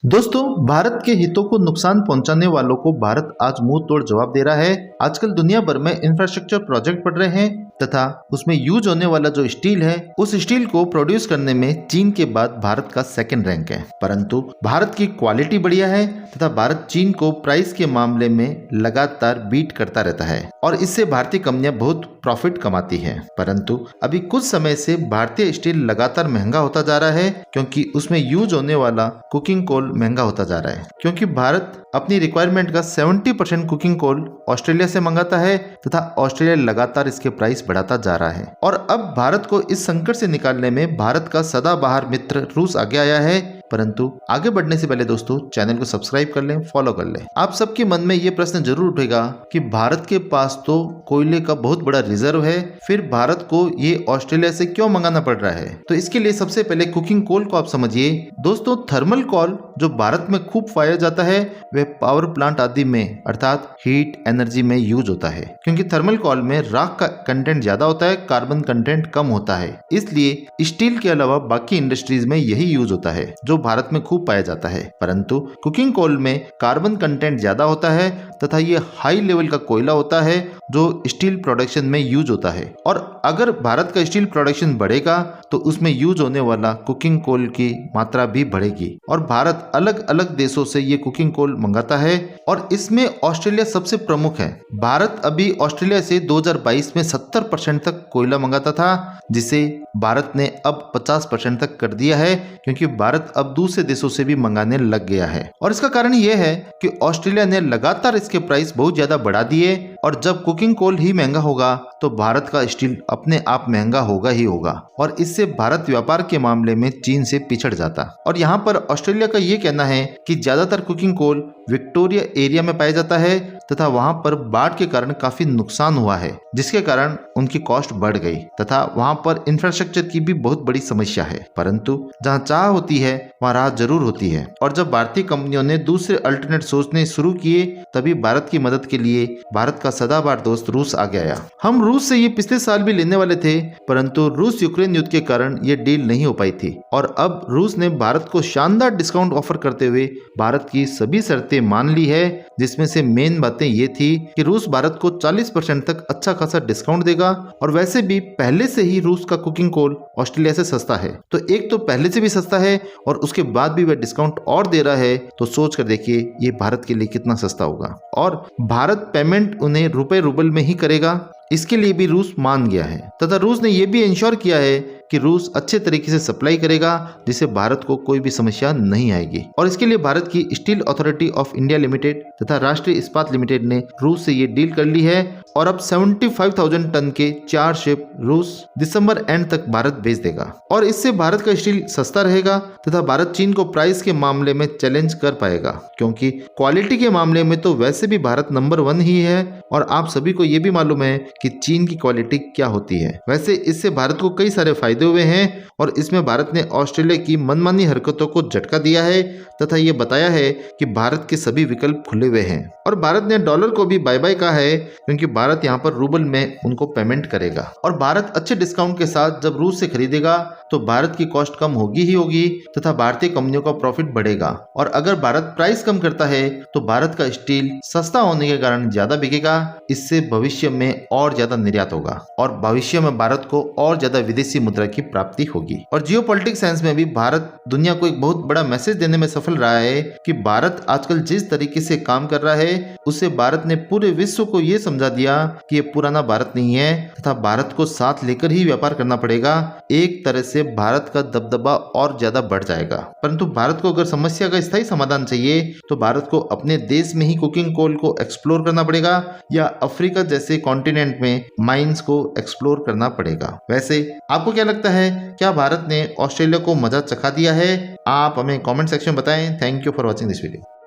दोस्तों, भारत के हितों को नुकसान पहुंचाने वालों को भारत आज मुंह तोड़ जवाब दे रहा है। आजकल दुनिया भर में इंफ्रास्ट्रक्चर प्रोजेक्ट बढ़ रहे हैं तथा उसमें यूज होने वाला जो स्टील है, उस स्टील को प्रोड्यूस करने में चीन के बाद भारत का सेकंड रैंक है। परंतु भारत की क्वालिटी बढ़िया है तथा भारत चीन को प्राइस के मामले में लगातार बीट करता रहता है और इससे भारतीय कंपनियां बहुत प्रॉफिट कमाती है। परंतु अभी कुछ समय से भारतीय स्टील लगातार महंगा होता जा रहा है क्योंकि उसमें यूज होने वाला कुकिंग कोल महंगा होता जा रहा है, क्योंकि भारत अपनी रिक्वायरमेंट का 70% कुकिंग कोल ऑस्ट्रेलिया से मंगाता है तथा ऑस्ट्रेलिया लगातार इसके प्राइस बढ़ाता जा रहा है। और अब भारत को इस संकट से निकालने में भारत का सदाबहार मित्र रूस आगे आया है। परंतु आगे बढ़ने से पहले दोस्तों, चैनल को सब्सक्राइब कर लें, फॉलो कर लें। आप सबके मन में ये प्रश्न जरूर उठेगा कि भारत के पास तो कोयले का बहुत बड़ा रिजर्व है, फिर भारत को ये ऑस्ट्रेलिया से क्यों मंगाना पड़ रहा है। तो इसके लिए सबसे पहले कुकिंग कोल को आप समझिए। दोस्तों, थर्मल कोल जो भारत में खूब पाया जाता है वह पावर प्लांट आदि में अर्थात हीट एनर्जी में यूज होता है, क्योंकि थर्मल कोल में राख का कंटेंट ज्यादा होता है, कार्बन कंटेंट कम होता है। इसलिए स्टील के अलावा बाकी इंडस्ट्रीज में यही यूज होता है जो भारत में खूब पाया जाता है। परंतु कुकिंग कोल में कार्बन कंटेंट ज्यादा होता है तथा ये हाई लेवल का कोयला होता है जो स्टील प्रोडक्शन में यूज होता है। और अगर भारत का स्टील प्रोडक्शन बढ़ेगा तो उसमें यूज होने वाला कुकिंग कोल की मात्रा भी बढ़ेगी और भारत अलग अलग देशों से ये कुकिंग कोल मंगाता है और इसमें ऑस्ट्रेलिया सबसे प्रमुख है। भारत अभी ऑस्ट्रेलिया से 2022 में 70% तक कोयला मंगाता था, जिसे भारत ने अब 50% तक कर दिया है, क्योंकि भारत अब दूसरे देशों से भी मंगाने लग गया है। और इसका कारण यह है कि ऑस्ट्रेलिया ने लगातार इसके प्राइस बहुत ज्यादा बढ़ा दिए और जब कुकिंग कोल ही महंगा होगा तो भारत का स्टील अपने आप महंगा होगा ही होगा और इससे भारत व्यापार के मामले में चीन से पिछड़ जाता। और यहाँ पर ऑस्ट्रेलिया का ये कहना है कि ज्यादातर कुकिंग कोल विक्टोरिया एरिया में पाया जाता है तथा वहां पर बाढ़ के कारण काफी नुकसान हुआ है, जिसके कारण उनकी कॉस्ट बढ़ गई तथा वहां पर इंफ्रास्ट्रक्चर की भी बहुत बड़ी समस्या है। परंतु जहां चाह होती है वहां राह जरूर होती है और जब भारतीय कंपनियों ने दूसरे अल्टरनेट सोचने शुरू किए तभी भारत की मदद के लिए भारत का सदाबहार दोस्त रूस आगे आया। हम रूस से ये पिछले साल भी लेने वाले थे, परंतु रूस यूक्रेन युद्ध के कारण ये डील नहीं हो पाई थी और अब रूस ने भारत को शानदार डिस्काउंट ऑफर करते हुए भारत की सभी शर्तें मान ली है, जिसमें से मेन बातें ये थी कि रूस भारत को 40% तक अच्छा खासा डिस्काउंट देगा और वैसे भी पहले से ही रूस का कुकिंग कोल ऑस्ट्रेलिया से सस्ता है, तो एक तो पहले से भी सस्ता है और उसके बाद भी वह डिस्काउंट और दे रहा है, तो सोच कर देखिए ये भारत के लिए कितना सस्ता होगा। और भारत पेमेंट उन्हें रुपए रूबल में ही करेगा, इसके लिए भी रूस मान गया है तथा रूस ने यह भी इंश्योर किया है कि रूस अच्छे तरीके से सप्लाई करेगा जिससे भारत को कोई भी समस्या नहीं आएगी। और इसके लिए भारत की steel authority of India limited तथा राष्ट्रीय इस्पात लिमिटेड ने रूस से ये डील कर ली है और अब 75,000 टन के 4 शिप रूस दिसंबर एंड तक भारत भेज देगा और इससे भारत का स्टील सस्ता रहेगा तथा भारत चीन को प्राइस के मामले में चैलेंज कर पाएगा, क्योंकि क्वालिटी के मामले में तो वैसे भी भारत नंबर 1 ही है और आप सभी को ये भी मालूम है कि चीन की क्वालिटी क्या होती है। वैसे इससे भारत को कई सारे फायदे हुए हैं और इसमें भारत ने ऑस्ट्रेलिया की मनमानी हरकतों को झटका दिया है तथा ये बताया है कि भारत के सभी विकल्प खुले हुए हैं और भारत ने डॉलर को भी बाय बाय कहा है, क्योंकि भारत यहाँ पर रूबल में उनको पेमेंट करेगा और भारत अच्छे डिस्काउंट के साथ जब रूस से खरीदेगा तो भारत की कॉस्ट कम होगी ही होगी तथा भारतीय कंपनियों का प्रॉफिट बढ़ेगा। और अगर भारत प्राइस कम करता है तो भारत का स्टील सस्ता होने के कारण ज्यादा बिकेगा, इससे भविष्य में और ज्यादा निर्यात होगा और भविष्य में भारत को और ज्यादा विदेशी मुद्रा की प्राप्ति होगी। और जियोपॉलिटिक्स साइंस में भी भारत दुनिया को एक बहुत बड़ा मैसेज देने में सफल रहा है कि भारत आजकल जिस तरीके से काम कर रहा है उससे भारत ने पूरे विश्व को ये समझा दिया कि ये पुराना भारत नहीं है तथा भारत को साथ लेकर ही व्यापार करना पड़ेगा। एक तरह से भारत का दबदबा और ज्यादा बढ़ जाएगा। परंतु भारत को अगर समस्या का स्थायी समाधान चाहिए तो भारत को अपने देश में ही कुकिंग कोल को एक्सप्लोर करना पड़ेगा या अफ्रीका जैसे कॉन्टिनेंट में माइंस को एक्सप्लोर करना पड़ेगा। वैसे आपको क्या लगता है, क्या भारत ने ऑस्ट्रेलिया को मजा चखा दिया है? आप हमें कमेंट सेक्शन में बताएं। Thank you for watching this video.